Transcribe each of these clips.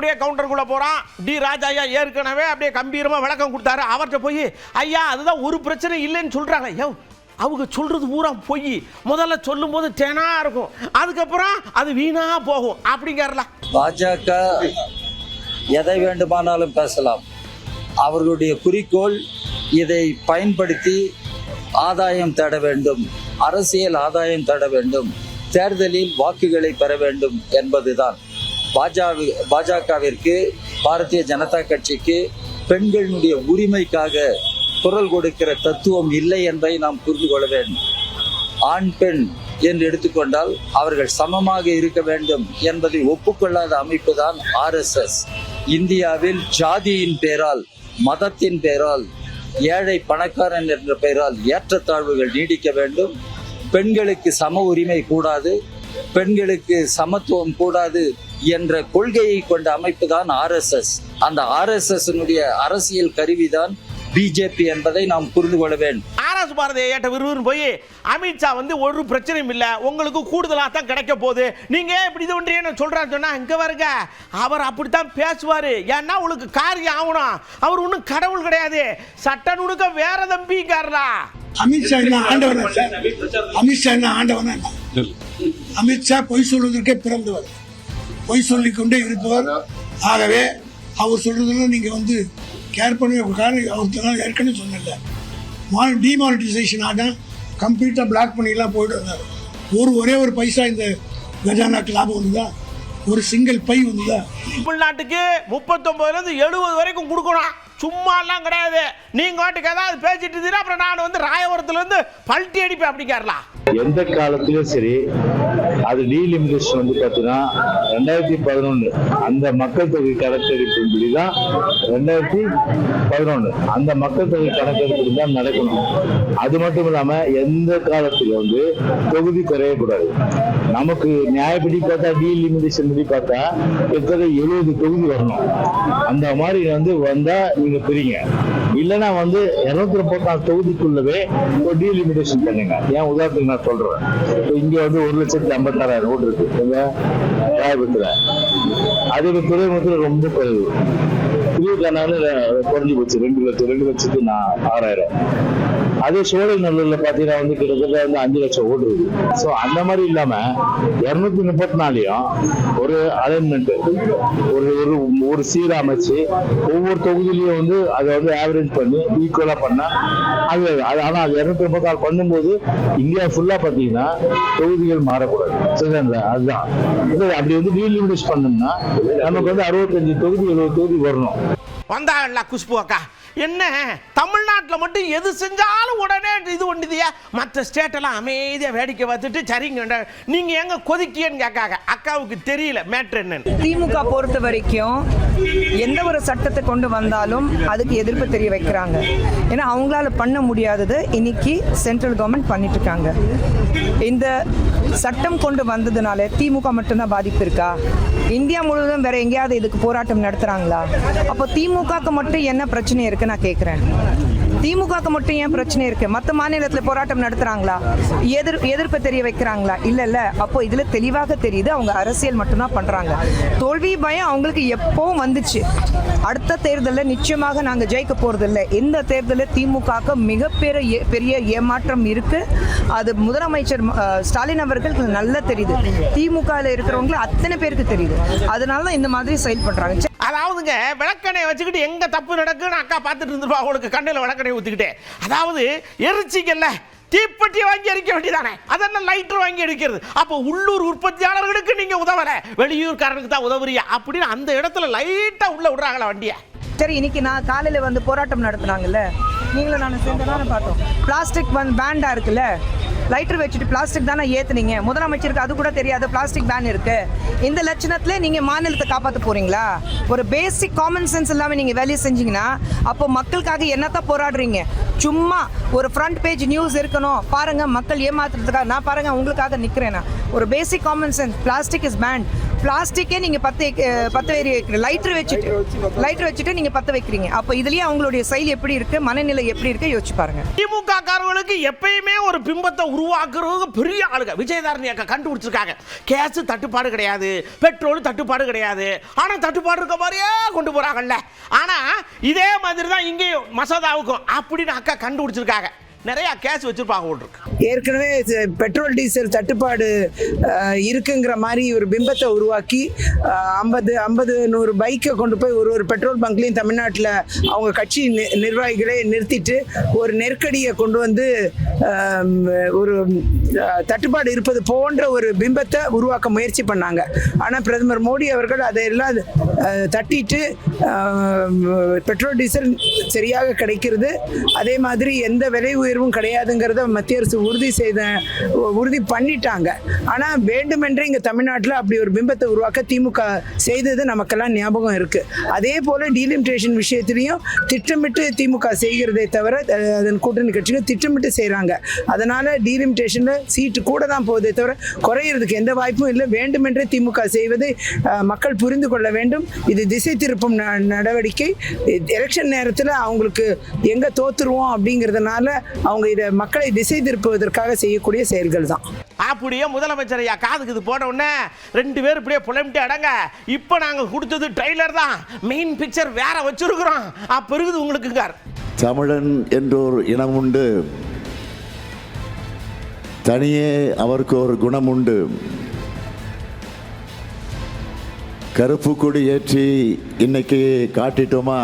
அப்படியே கவுண்டருக்குள்ள போறான். டி ராஜா ஏற்கனவே அப்படியே கம்பீரமா விளக்கம் கொடுத்தாரு. அவர்கிட்ட போய் ஐயா அதுதான் ஒரு பிரச்சனை இல்லைன்னு சொல்றாங்க. ஐயோ அவங்க சொல்றது பூரா போய் முதல்ல சொல்லும் போது தேனா இருக்கும், அதுக்கப்புறம் அது வீணா போகும் அப்படிங்கிறல. பாஜக எதை வேண்டுமானாலும் பேசலாம். அவர்களுடைய குறிக்கோள் இதை பயன்படுத்தி ஆதாயம் தேட வேண்டும், அரசியல் ஆதாயம் தேட வேண்டும், தேர்தலில் வாக்குகளை பெற வேண்டும் என்பதுதான். பாஜகவிற்கு, பாரதிய ஜனதா கட்சிக்கு பெண்களுடைய உரிமைக்காக குரல் கொடுக்கிற தத்துவம் இல்லை என்பதை நாம் புரிந்து கொள்ள வேண்டும். ஆண் பெண் என்று எடுத்துக்கொண்டால் அவர்கள் சமமாக இருக்க வேண்டும் என்பதை ஒப்புக்கொள்ளாத அமைப்பு தான் RSS. இந்தியாவில் ஜாதியின் பெயரால், மதத்தின் பெயரால், ஏழை பணக்காரன் என்ற பெயரால் ஏற்றத்தாழ்வுகள் நீடிக்க வேண்டும். பெண்களுக்கு சம உரிமை கூடாது, பெண்களுக்கு சமத்துவம் கூடாது என்ற கொள்கையை கொண்ட அமைப்பு தான் RSS. அந்த RSS-னுடைய அரசியல் கருவிதான் பிஜேபி என்பதை நாம் புரிந்து கொள்ள வேண்டும். ஆர்எஸ் பாரதிய ஏட்ட விறுவிறுன்னு போய் அமித்ஷா வந்து ஒரு பிரச்சனையும் இல்லை, உங்களுக்கு கூடுதலாக தான் கிடைக்க போகுது, நீங்க இப்படி இது ஒன்றிய சொல்றான்னு சொன்னா இங்க வருங்க அவர் அப்படித்தான் பேசுவாரு. ஏன்னா உங்களுக்கு காரியம் ஆகணும். அவர் ஒன்றும் கடவுள் கிடையாது, சட்ட நுணுக்க வேற தம்பிக்காரா. அமித்ஷா என்ன ஆண்டவனா சார்? அமித்ஷா என்ன ஆண்டவனா? அமித்ஷா பொய் சொல்வதற்கே பிறந்தவர், பொய் சொல்லிக் கொண்டே இருப்பவர். ஆகவே அவர் சொல்றதுல நீங்க வந்து கேர் பண்ணி அவர் ஏற்கனவே சொன்னல, டிமானிட்டைசேஷன் ஆனால் கம்ப்ளீட்டாக பிளாக் பண்ணிலாம் போயிட்டு வந்தார். ஒரே ஒரு பைசா இந்த கஜானாக்கு லாபம் வந்துதா? ஒரு சிங்கிள் பை வந்துதா? தமிழ்நாட்டுக்கு 39லேருந்து 70 வரைக்கும் கொடுக்கணும், சும்மாலாம் கிடையாது. நீங்க வாட்டுக்கு ஏதாவது பேசிட்டு இருந்தீங்கன்னா அப்புறம் நான் வந்து ராயபுரத்துலேருந்து பல்ட்டி அடிப்பேன் அப்படிங்கிறலாம். எந்த காலத்திலும் சரி அது டீலிமிட்டேஷன் வந்து பார்த்தீங்கன்னா 2011 அந்த மக்கள் தொகை கணக்கெடுப்பின்படி தான் 2011 அந்த மக்கள் தொகை கணக்கெடுப்பு தான் நடக்கணும். அது மட்டும் இல்லாம எந்த காலத்துல வந்து தொகுதி குறையக்கூடாது. நமக்கு நியாயப்படி பார்த்தா டீலிமிட்டேஷன் படி பார்த்தா கிட்டத்தட்ட 70 தொகுதி வரணும். அந்த மாதிரி வந்து வந்தா நீங்க பிரிங்க, இல்லைன்னா வந்து 234 தொகுதிக்குள்ளவே ஒரு டீலிமிட்டேஷன் பண்ணுங்க. ஏன் உதாரணத்துக்கு நான் சொல்றேன், இங்க வந்து 1,56,000 ஓட்டு இருக்கு ராயபுரத்துல, அதுக்கு துறைமுகத்துல ரொம்ப குறைவு. குறைஞ்சி போச்சு 2,06,000. அதே சோழநல்லூர்ல பாத்தீங்கன்னா வந்து கிட்டத்தட்ட வந்து 5 லட்சம் ஓட்டு இருக்கு. ஸோ அந்த மாதிரி இல்லாம 234யும் ஒரு அலைன்மெண்ட் ஒரு சீரா அமைச்சு ஒவ்வொரு தொகுதியிலையும் வந்து அதை வந்து ஆவரேஜ் பண்ணி ஈக்குவலா பண்ணா அது. ஆனா அது 234 பண்ணும்போது இந்தியா ஃபுல்லா பாத்தீங்கன்னா தொகுதிகள் மாறக்கூடாது. சரிங்களா? அதுதான் அப்படி வந்து டீலிமிட்டேட் பண்ணோம்னா நமக்கு வந்து 65 தொகுதி 70 தொகுதி வரணும். வந்தாங்கல்ல குஷ்பு அக்கா, என்ன தமிழ்நாட்டில் மட்டும் எது செஞ்சாலும் உடனே இது ஒன்றுதியா, மற்ற ஸ்டேட்டெல்லாம் அமைதியாக வேடிக்கை பார்த்துட்டு சரிங்க நீங்கள் எங்கே கொதிக்கியன்னு கேட்காங்க. அக்காவுக்கு தெரியல மேட்ரு என்னன்னு. திமுக பொறுத்த வரைக்கும் எந்த ஒரு சட்டத்தை கொண்டு வந்தாலும் அதுக்கு எதிர்ப்பு தெரிய வைக்கிறாங்க. ஏன்னா அவங்களால பண்ண முடியாதது இன்னைக்கு சென்ட்ரல் கவர்மெண்ட் பண்ணிட்டு இருக்காங்க. இந்த சட்டம் கொண்டு வந்ததுனால திமுக மட்டும்தான் பாதிப்பு இருக்கா? இந்தியா முழுவதும் வேற எங்கேயாவது இதுக்கு போராட்டம் நடத்துறாங்களா? அப்போ திமுகக்கு மட்டும் என்ன பிரச்சனை இருக்கு நான் கேட்கிறேன். திமுகக்கு மட்டும் ஏன் பிரச்சனை இருக்கு? மற்ற மாநிலத்தில் போராட்டம் நடத்துறாங்களா? எதிர்ப்பு தெரிய வைக்கிறாங்களா? இல்ல. அப்போ இதுல தெளிவாக தெரியுது அவங்க அரசியல் மட்டும்தான் பண்றாங்க. தோல்வி பயம் அவங்களுக்கு எப்பவும் வந்துச்சு. அடுத்த தேர்தலில் நிச்சயமாக நாங்க ஜெயிக்க போறது இல்லை. இந்த தேர்தலில் திமுக மிகப்பெரிய ஏமாற்றம் இருக்கு. அது முதலமைச்சர் ஸ்டாலின் அவர்களுக்கு நல்லா தெரியுது. திமுக இருக்கிறவங்க அத்தனை பேருக்கு தெரியுது. அதனால இந்த மாதிரி செயல்படுறாங்க. அதாவதுங்க விளக்கணை வச்சுக்கிட்டு எங்க தப்பு நடக்குன்னு அக்கா பார்த்துட்டு இருந்துருப்பா. அவங்களுக்கு கண்ணில் விளக்கணை ஊற்றிக்கிட்டே, அதாவது எரிச்சிக்கல்ல தீப்பெட்டி வாங்கி எரிக்க வேண்டியதானே, அதெல்லாம் லைட்டர் வாங்கி எரிக்கிறது. அப்போ உள்ளூர் உற்பத்தியாளர்களுக்கு நீங்க உதவல, வெளியூர்காரனுக்கு தான் உதவுறியா அப்படின்னு அந்த இடத்துல லைட்டா உள்ள விடுறாங்களா வண்டியை. சரி, இன்னைக்கு நான் காலையில வந்து போராட்டம் நடத்துனாங்கல்ல, நீங்களும் நான் சேர்ந்ததானே பார்த்தோம். பிளாஸ்டிக் பேண்டா இருக்குல்ல, லைட்டர் வச்சுட்டு பிளாஸ்டிக் தானே ஏத்துனீங்க. முதலமைச்சருக்கு அது கூட தெரியாது பிளாஸ்டிக் பேன் இருக்கு. இந்த லட்சணத்துல நீங்க மாநிலத்தை காப்பாற்ற போறீங்களா? ஒரு பேசிக் காமன் சென்ஸ் இல்லாம நீங்க வேலையை செஞ்சீங்கன்னா அப்போ மக்களுக்காக என்னத்தான் போராடுறீங்க? சும்மா ஒரு ஃப்ரண்ட் பேஜ் நியூஸ் இருக்கணும், பாருங்க மக்கள் ஏமாத்துறதுக்காக. நான் பாருங்க உங்களுக்காக நிக்கிறேன்னா. ஒரு basic common sense, plastic is banned, பிளாஸ்டிக்கே நீங்கள் லைட்டர் வச்சுட்டு நீங்கள் பற்ற வைக்கிறீங்க. அப்போ இதுலேயே அவங்களுடைய செயல் எப்படி இருக்குது, மனநிலை எப்படி இருக்குது யோசிச்சு பாருங்க. திமுக காரர்களுக்கு எப்பயுமே ஒரு பிம்பத்தை உருவாக்குறது பெரிய ஆளுங்க. விஜயதாரணி அக்கா கண்டுபிடிச்சிருக்காங்க. கேஸ் தட்டுப்பாடு கிடையாது, பெட்ரோல் தட்டுப்பாடு கிடையாது, ஆனா தட்டுப்பாடு இருக்க மாதிரியே கொண்டு போறாங்கல்ல. ஆனா இதே மாதிரி தான் இங்கேயும் மசோதாவுக்கும் அப்படின்னு அக்கா கண்டுபிடிச்சிருக்காங்க. நிறைய கேஸ் வச்சிருப்பாங்க போட்டுருக்கு. ஏற்கனவே பெட்ரோல் டீசல் தட்டுப்பாடு இருக்குங்கிற மாதிரி ஒரு பிம்பத்தை உருவாக்கி 50-100 பைக்கை கொண்டு போய் ஒரு பெட்ரோல் பங்க்லையும் தமிழ்நாட்டில் அவங்க கட்சி நிர்வாகிகளே நிறுத்திட்டு ஒரு நெருக்கடியை கொண்டு வந்து ஒரு தட்டுப்பாடு இருப்பது போன்ற ஒரு பிம்பத்தை உருவாக்க முயற்சி பண்ணாங்க. ஆனால் பிரதமர் மோடி அவர்கள் அதையெல்லாம் தட்டிட்டு பெட்ரோல் டீசல் சரியாக கிடைக்கிறது, அதே மாதிரி எந்த விலை உயர்வும் கிடையாதுங்கிறத மத்திய அரசு உறுதி பண்ணிட்டாங்க. ஆனால் வேண்டுமென்றே இங்கே தமிழ்நாட்டில் அப்படி ஒரு பிம்பத்தை உருவாக்க திமுக செய்தது நமக்கெல்லாம் ஞாபகம் இருக்கு. அதே போல டீலிமிட்டேஷன் விஷயத்திலையும் திட்டமிட்டு திமுக செய்கிறதே தவிர அதன் கூட்டணி கட்சிகள் திட்டமிட்டு செய்கிறாங்க. அதனால டீலிமிட்டேஷனில் சீட்டு கூட தான் போகுதே தவிர குறையிறதுக்கு எந்த வாய்ப்பும் இல்லை. வேண்டுமென்றே திமுக செய்வதை மக்கள் புரிந்து கொள்ள வேண்டும். இது திசை திருப்பும் நடவடிக்கை. எலெக்ஷன் நேரத்தில் அவங்களுக்கு எங்கே தோத்துருவோம் அப்படிங்கிறதுனால அவங்க இதை மக்களை திசை திருப்புவதற்காக செய்யக்கூடிய செயல்கள் தான். அப்படியே முதலமைச்சர் ஐயா காதுக்கு இது போட உடனே 2 பேர் இப்படியே புலம்பிட்டு அடங்க. இப்போ நாங்கள் கொடுத்தது ட்ரெய்லர் தான், மெயின் பிக்சர் வேற வச்சிருக்கிறோம். அப்போ இருக்குது உங்களுக்கு. தமிழன் என்றொரு இனம் உண்டு, தனியே அவருக்கு ஒரு குணம் உண்டு. கருப்பு கொடி ஏற்றி இன்னைக்கு காட்டிட்டோமா?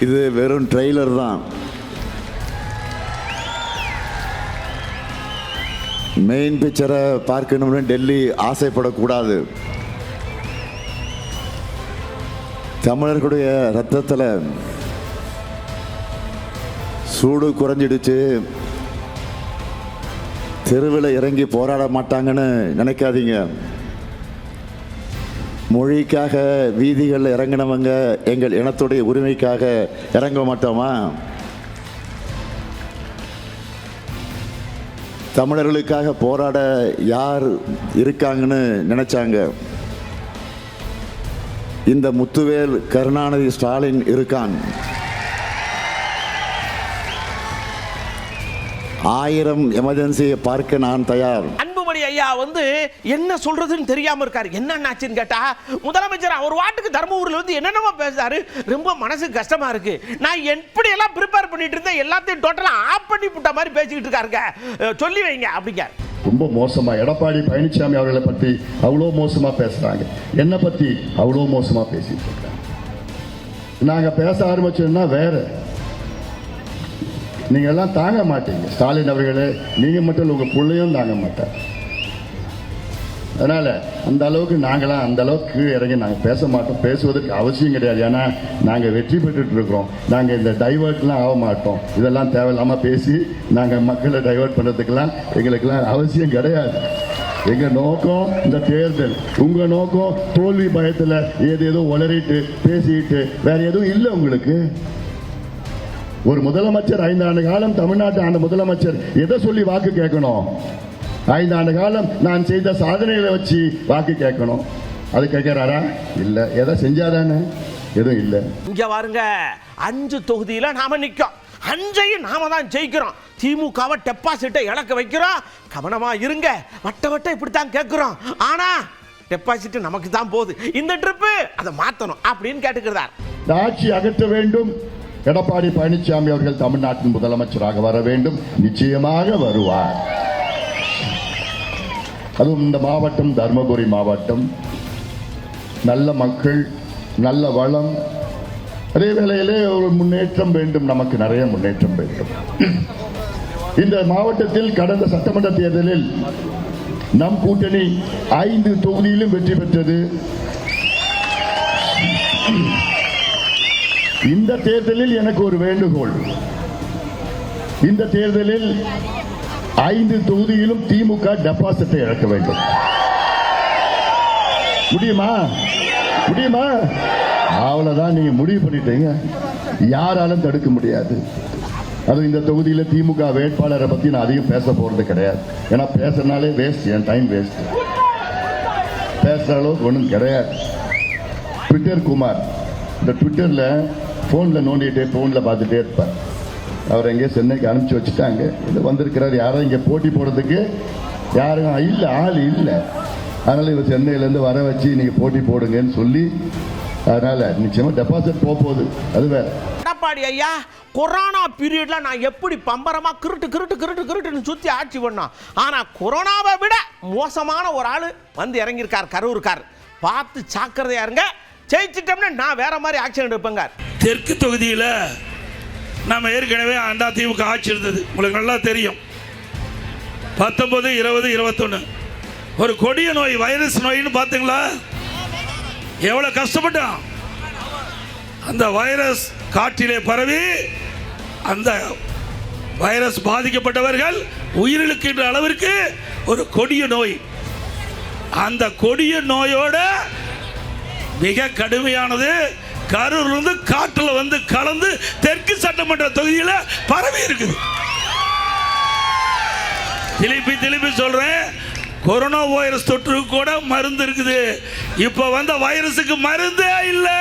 இது வெறும் ட்ரெய்லர் தான். மெயின் பிக்சரை பார்க்கணும்னு டெல்லி ஆசைப்படக்கூடாது. தமிழர்களுடைய ரத்தத்தில் சூடு குறைஞ்சிடுச்சு, தெருவில் இறங்கி போராட மாட்டாங்கன்னு நினைக்காதீங்க. மொழிக்காக வீதிகளில் இறங்கினவங்க எங்கள் இனத்துடைய உரிமைக்காக இறங்க மாட்டோமா? தமிழர்களுக்காக போராட யார் இருக்காங்கன்னு நினைச்சாங்க? இந்த முத்துவேல் கருணாநிதி ஸ்டாலின் இருக்கான். 1000 எமர்ஜென்சியை பார்க்க நான் தயார். அன்புமணி ஐயா என்ன சொல்றதுன்னு தெரியாம இருக்காரு. என்னன்னாச்சுன்னு கேட்டா, முதலமைச்சர் அவர் வாட்டுக்கு தர்மபுரியில என்னென்னமோ பேசுறாரு. ரொம்ப மனசுக்கு கஷ்டமா இருக்கு. நான் எப்படி எல்லாம் ப்ரிப்பேர் பண்ணிட்டு இருந்தேன், எல்லாத்தையும் டோட்டலா ஆஃப் பண்ணி புட்ட மாதிரி பேசிக்கிட்டு இருக்காருங்க. சொல்லி வைங்க அப்படிங்க. ரொம்ப மோசமா எடப்பாடி பழனிசாமி அவர்களை பத்தி அவ்வளோ மோசமா பேசுறாங்க, என்ன பத்தி அவ்வளோ மோசமா பேசிட்டு இருக்காங்க. நாங்க பேச ஆரம்பிச்சோம்னா வேற நீங்க எல்லாம் தாங்க மாட்டீங்க. ஸ்டாலின் அவர்களே, நீங்க மட்டும் உங்க பிள்ளையும் தாங்க மாட்டார். அதனால அந்த அளவுக்கு நாங்களாம் அந்த அளவுக்கு இறங்கி நாங்கள் பேச மாட்டோம். பேசுவதற்கு அவசியம் கிடையாது. ஏன்னா நாங்கள் வெற்றி பெற்றுட்டு இருக்கிறோம். நாங்கள் இந்த டைவர்ட்லாம் ஆக மாட்டோம். இதெல்லாம் தேவையில்லாமல் பேசி நாங்கள் மக்களை டைவர்ட் பண்ணுறதுக்கெல்லாம் எங்களுக்கெல்லாம் அவசியம் கிடையாது. எங்கள் நோக்கம் இந்த தேர்தல். உங்கள் நோக்கம் தோல்வி பயத்தில் ஏதேதோ உளறிட்டு பேசிட்டு வேற எதுவும் இல்லை உங்களுக்கு. ஒரு முதலமைச்சர் 5 ஆண்டு காலம் தமிழ்நாட்டு ஆண்ட முதலமைச்சர் எதை சொல்லி வாக்கு கேட்கணும்? 5 ஆண்டு காலம் நான் செய்த சாதனைகளை வச்சு வாக்கு கேட்கணும். அது கேட்கிறாரா? இல்ல. எதை செஞ்சாதானே? எதுவும் இல்லை. இங்க பாருங்க, 5 தொகுதியில நாம நிற்கும். 5ஐயும் நாம தான் ஜெயிக்கிறோம். திமுகவை டெபாசிட்டை இழக்க வைக்கிறோம். கவனமா இருங்க. வட்ட இப்படித்தான் கேட்கிறோம். ஆனா டெபாசிட் நமக்கு தான் போகுது. இந்த ட்ரிப்பு அதை மாத்தணும் அப்படின்னு கேட்டுக்கிறார். ஆட்சி அகற்ற வேண்டும். எடப்பாடி பழனிசாமி அவர்கள் தமிழ்நாட்டின் முதலமைச்சராக வர வேண்டும். நிச்சயமாக வருவார். அதுவும் இந்த மாவட்டம் தர்மபுரி மாவட்டம், நல்ல மக்கள், நல்ல வளம், அதே வேளையிலே ஒரு முன்னேற்றம் வேண்டும். நமக்கு நிறைய முன்னேற்றம் வேண்டும். இந்த மாவட்டத்தில் கடந்த சட்டமன்ற தேர்தலில் நம் கூட்டணி 5 தொகுதியிலும் வெற்றி பெற்றது. இந்த தேர்தலில் எனக்கு ஒரு வேண்டுகோள். இந்த தேர்தலில் 5 தொகுதியிலும் திமுக டெபாசிட்டை இழக்க வேண்டும். முடியுமா? முடியுமா? அவ்வளவுதான். நீங்க முடிவு பண்ணிட்டீங்க. யாராலும் தடுக்க முடியாது. அதுவும் இந்த தொகுதியில் திமுக வேட்பாளரை பத்தி நான் அதிகம் பேச போறது கிடையாது. ஏன்னா பேசுறதுனாலே வேஸ்ட், என் டைம் வேஸ்ட். பேசுகிற அளவுக்கு ஒன்றும் கிடையாது. ட்விட்டர் குமார் இந்த ட்விட்டரில் ஃபோனில் நோண்டிகிட்டே ஃபோனில் பார்த்துட்டே இருப்பார். அவர் எங்கேயோ சென்னைக்கு அனுப்பிச்சி வச்சுட்டாங்க. இது வந்திருக்கிறார், யாரும் இங்கே போட்டி போடுறதுக்கு யாரும் இல்லை, ஆள் இல்லை. அதனால் இவர் சென்னையிலேருந்து வர வச்சு நீங்கள் போட்டி போடுங்கன்னு சொல்லி, அதனால் நிச்சயமாக டெபாசிட் போகுது. அது வேறு. எடப்பாடி ஐயா கொரோனா பீரியட்ல நான் எப்படி பம்பரமா கிருட்டுன்னு சுத்தி ஆட்சி பண்ணோம். ஆனா கொரோனாவை விட மோசமான ஒரு ஆளு வந்து இறங்கியிருக்கார் கரூர்கார். பார்த்து ஜாக்கிரதையா இருங்க. ஜெயிச்சிட்டோம்னா நான் வேற மாதிரி ஆக்ஷன் எடுப்பேங்க. தெற்கு தொகுதியில் நம்ம ஏற்கனவே அண்டா திமுக ஆட்சி இருந்தது, உங்களுக்கு நல்லா தெரியும். 19, 20, 21 ஒரு கொடிய நோய், வைரஸ் நோயின்னு பார்த்தீங்களா? எவ்வளோ கஷ்டப்பட்டோம். அந்த வைரஸ் காற்றிலே பரவி அந்த வைரஸ் பாதிக்கப்பட்டவர்கள் உயிரிழக்கின்ற அளவிற்கு ஒரு கொடிய நோய். அந்த கொடிய நோயோட மிக கடுமையானது கரூர்லேருந்து காற்றில் வந்து கலந்து தெற்கு சட்டமன்ற தொகுதியில் பரவி இருக்குது. திருப்பி சொல்றேன், கொரோனா வைரஸ் தொற்று கூட மருந்து இருக்குது. இப்ப வந்த வைரஸுக்கு மருந்தே இல்லை.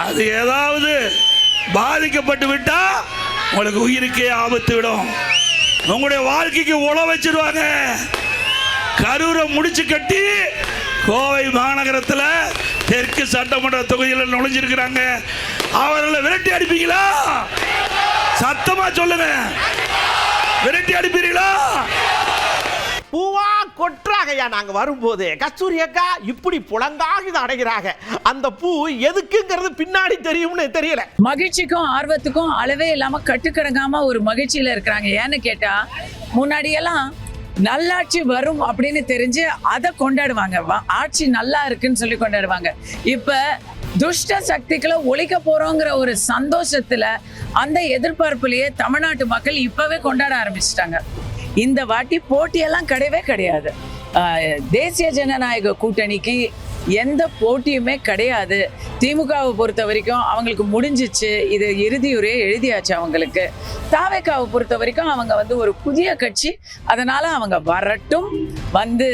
அது ஏதாவது பாதிக்கப்பட்டு விட்டா உங்களுக்கு உயிருக்கே ஆபத்து விடும், உங்களுடைய வாழ்க்கைக்கு உழ வச்சிருவாங்க. கரூரை முடிச்சு கட்டி கோவை மாநகரத்தில் தெற்கு சட்டமன்ற தொகுதியில் நுழைஞ்சிருக்கிறாங்க. அவர்களை விரட்டி அடிப்பீங்களா? சத்தமா சொல்லுங்க, விரட்டி அடிப்பீங்களா? பூவா கொற்றாகையா நாங்க வரும்போது கஸ்தூரி அக்கா இப்படி புலங்காக அடைகிறாங்க. அந்த பூ எதுக்குங்கிறது பின்னாடி தெரியும்னு தெரியல. மகிழ்ச்சிக்கும் ஆர்வத்துக்கும் அளவே இல்லாம கட்டுக்கடங்காம ஒரு மகிழ்ச்சியில இருக்கிறாங்க. ஏன்னு கேட்டா, முன்னாடியெல்லாம் நல்லாட்சி வரும் அப்படின்னு தெரிஞ்சு அதை கொண்டாடுவாங்க, ஆட்சி நல்லா இருக்குன்னு சொல்லி கொண்டாடுவாங்க. இப்ப துஷ்ட சக்திகளை ஒழிக்க போறோங்கிற ஒரு சந்தோஷத்துல, அந்த எதிர்பார்ப்புலயே தமிழ்நாட்டு மக்கள் இப்பவே கொண்டாட ஆரம்பிச்சிட்டாங்க. இந்த வாட்டி போட்டியெல்லாம் கிடையவே கிடையாது. தேசிய ஜனநாயக கூட்டணிக்கு எந்த போட்டியுமே கிடையாது. திமுகவை பொறுத்த வரைக்கும் அவங்களுக்கு முடிஞ்சிச்சு, இது இறுதியுரையே எழுதியாச்சு அவங்களுக்கு. தாவேக்காவை பொறுத்த வரைக்கும் அவங்க வந்து ஒரு புதிய கட்சி, அதனால அவங்க வரட்டும், வந்து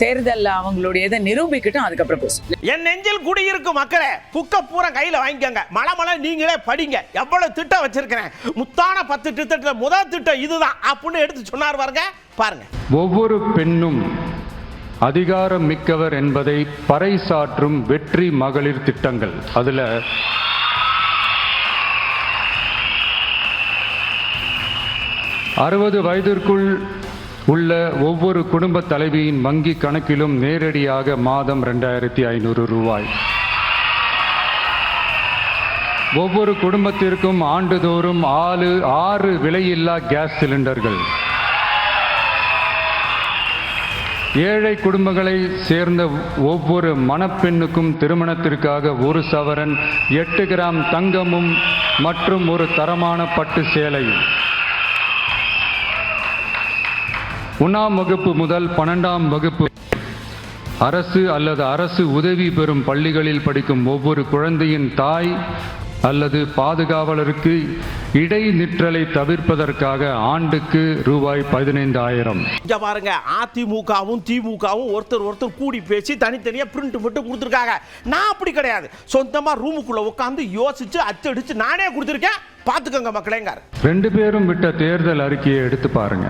தேர்தலில் அவங்களுடைய இதை நிரூபிக்கட்டும், அதுக்கப்புறம் பேசும். என் நெஞ்சில் குடியிருக்கும் மக்களே, புக்க பூரா கையில் வாங்கிக்கோங்க. மலை நீங்களே படிங்க. எவ்வளவு திட்டம் வச்சிருக்கிறேன். முத்தான 10 திட்டத்தில் முதல் திட்டம் இதுதான் அப்படின்னு எடுத்து சொன்னார் பாருங்க. ஒவ்வொரு பெண்ணும் அதிகாரம் மிக்கவர் என்பதை பறைசாற்றும் வெற்றி மகளிர் திட்டங்கள். அதுல 60 வயதிற்குள் உள்ள ஒவ்வொரு குடும்ப தலைவியின் வங்கி கணக்கிலும் நேரடியாக மாதம் 2500 ரூபாய். ஒவ்வொரு குடும்பத்திற்கும் ஆண்டுதோறும் 6 விலையில்லா கேஸ் சிலிண்டர்கள். ஏழை குடும்பங்களை சேர்ந்த ஒவ்வொரு மணப்பெண்ணுக்கும் திருமணத்திற்காக 1 சவரன் 8 கிராம் தங்கமும் மற்றும் ஒரு தரமான பட்டு சேலையும். 1ஆம் வகுப்பு முதல் 12ஆம் வகுப்பு அரசு அல்லது அரசு உதவி பெறும் பள்ளிகளில் படிக்கும் ஒவ்வொரு குழந்தையின் தாய் அல்லது பாதுகாவலருக்கு இடைநிற்றலை தவிர்ப்பதற்காக ஆண்டுக்கு ரூபாய் 15,000. இங்க பாருங்க, அதிமுகவும் திமுகவும் ஒருத்தர் கூடி பேசி தனித்தனியா பிரிண்ட் மட்டும் கொடுத்துருக்காங்க. நான் அப்படி கிடையாது. சொந்தமா ரூமுக்குள்ள உட்காந்து யோசிச்சு அச்சடிச்சு நானே கொடுத்துருக்கேன். பாத்துக்கோங்க மக்களேங்க. 2 பேரும் விட்ட தேர்தல் அறிக்கையை எடுத்து பாருங்க.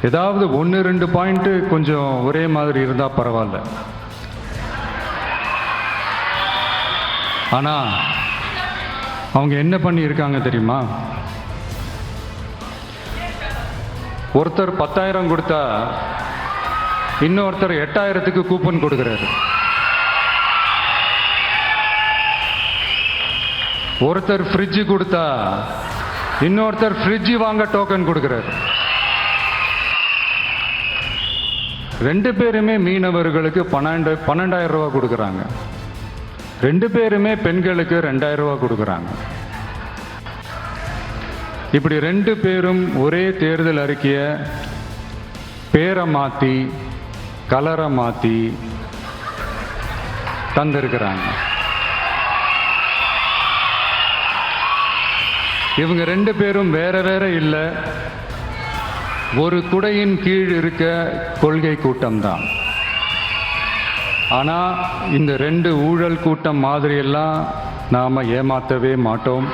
ஏதாவது 1-2 பாயிண்ட் கொஞ்சம் ஒரே மாதிரி இருந்தா பரவாயில்ல. ஆனா அவங்க என்ன பண்ணி இருக்காங்க தெரியுமா? ஒருத்தர் 10,000 கொடுத்தா இன்னொருத்தர் 8,000க்கு கூப்பன் கொடுக்கிறாரு. ஒருத்தர் ஃப்ரிட்ஜ் கொடுத்தா இன்னொருத்தர் ஃப்ரிட்ஜ் வாங்க டோக்கன் கொடுக்கிறாரு. 2 பேருமே மீனவர்களுக்கு 12,000 ரூபாய் கொடுக்குறாங்க. 2 பேருமே பெண்களுக்கு 2,000 ரூபாய் கொடுக்குறாங்க. இப்படி 2 பேரும் ஒரே தேர்தல் அறிக்கையை பேரை மாற்றி கலரை மாற்றி தந்திருக்கிறாங்க. இவங்க 2 பேரும் வேற வேற இல்லை, ஒரு குடையின் கீழ் இருக்க கொள்கை கூட்டம்தான். ஆனால் இந்த 2 ஊழல் கூட்டம் மாதிரியெல்லாம் நாம் ஏமாற்றவே மாட்டோம்.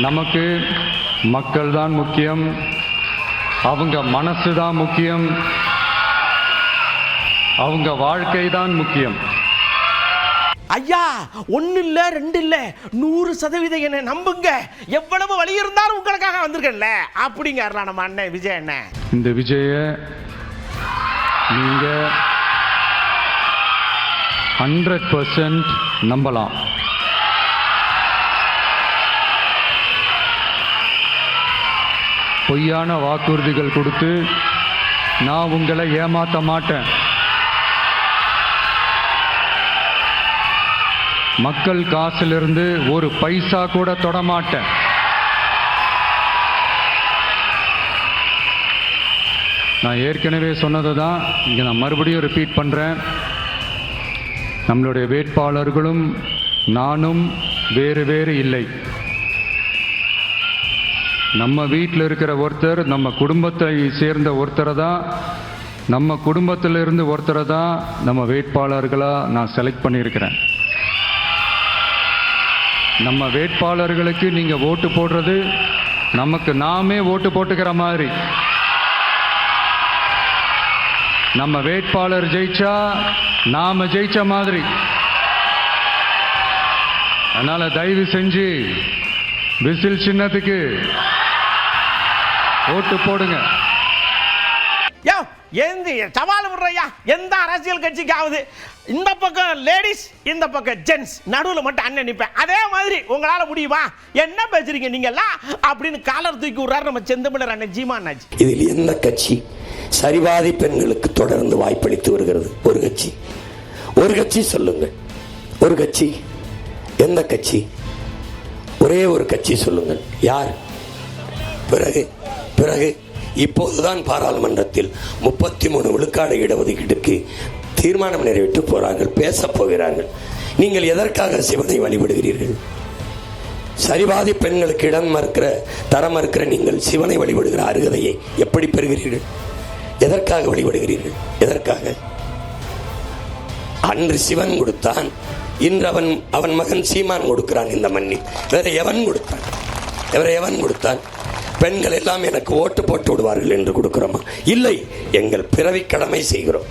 நமக்கு மக்கள் தான் முக்கியம், அவங்க மனசு தான் முக்கியம், அவங்க வாழ்க்கை தான் முக்கியம். ஐயா, 1 இல்ல 2 இல்ல 100% என்ன நம்புங்க. எவ்வளவு வழி இருந்தாலும் உங்களுக்காக வந்திருக்கேன்ல அப்படிங்கிறார் நம்ம அண்ணன் விஜய் அண்ணன். இந்த விஜய நீங்க 100% நம்பலாம். பொய்யான வாக்குறுதிகள் கொடுத்து நான் உங்களை ஏமாற்ற மாட்டேன். மக்கள் காசிலிருந்து ஒரு பைசா கூட தொட மாட்டேன். நான் ஏற்கனவே சொன்னதை தான் இங்கே நான் மறுபடியும் ரிப்பீட் பண்ணுறேன். நம்மளுடைய வேட்பாளர்களும் நானும் வேறு வேறு இல்லை. நம்ம வீட்டில் இருக்கிற ஒருத்தர் நம்ம குடும்பத்தை சேர்ந்த ஒருத்தரை தான், நம்ம குடும்பத்திலிருந்து ஒருத்தரை தான் நம்ம வேட்பாளர்களாக நான் செலக்ட் பண்ணியிருக்கிறேன். நம்ம வேட்பாளர்களுக்கு நீங்கள் ஓட்டு போடுறது நமக்கு நாமே ஓட்டு போட்டுக்கிற மாதிரி. நம்ம வேட்பாளர் ஜெயிச்சா நாம ஜெயிச்ச மாதிரி. அதனால தயவு செஞ்சு விசில் சின்னத்துக்கு ஓட்டு போடுங்க. சவால் விடுறையா, எந்த அரசியல் கட்சிக்காவது இந்த பக்கம் லேடிஸ் இந்த பக்கம் ஜென்ஸ், நடுவில் மட்டும் அண்ணன் நிற்பேன். அதே மாதிரி உங்களால முடியுமா? என்ன பேசுறீங்க நீங்கெல்லாம் அப்படின்னு காலர் தூக்கி விடுறாரு நம்ம செந்தமிழர் அண்ணன் ஜீமானாஜி. இதில் எந்த கட்சி சரிவாதி பெண்களுக்கு தொடர்ந்து வாய்ப்பளித்து வருகிறது? ஒரு கட்சி சொல்லுங்கள். ஒரு கட்சி, எந்த கட்சி? ஒரே ஒரு கட்சி சொல்லுங்கள். யார்? பிறகு இப்போதுதான் பாராளுமன்றத்தில் 33 விழுக்காடு இடஒதுக்கீட்டுக்கு தீர்மானம் நிறைவேற்ற போறார்கள், பேச போகிறார்கள். நீங்கள் எதற்காக சிவனை வழிபடுகிறீர்கள்? சரிவாதி பெண்களுக்கு இடம் மறுக்கிற, தரம் மறுக்கிற நீங்கள் சிவனை வழிபடுகிற அருகதையை எப்படி பெறுகிறீர்கள்? எதற்காக வழிபடுகிறீர்கள்? எதற்காக? அன்று சிவன் கொடுத்தான், இன்று அவன் மகன் சீமான் கொடுக்கிறான் இந்த மண்ணில். வேற எவன் கொடுத்தான்? பெண்கள் எல்லாம் எனக்கு ஓட்டு போட்டு விடுவார்கள் என்று கொடுக்கிறோமா? இல்லை, எங்கள் பிறவி கடமை செய்கிறோம்.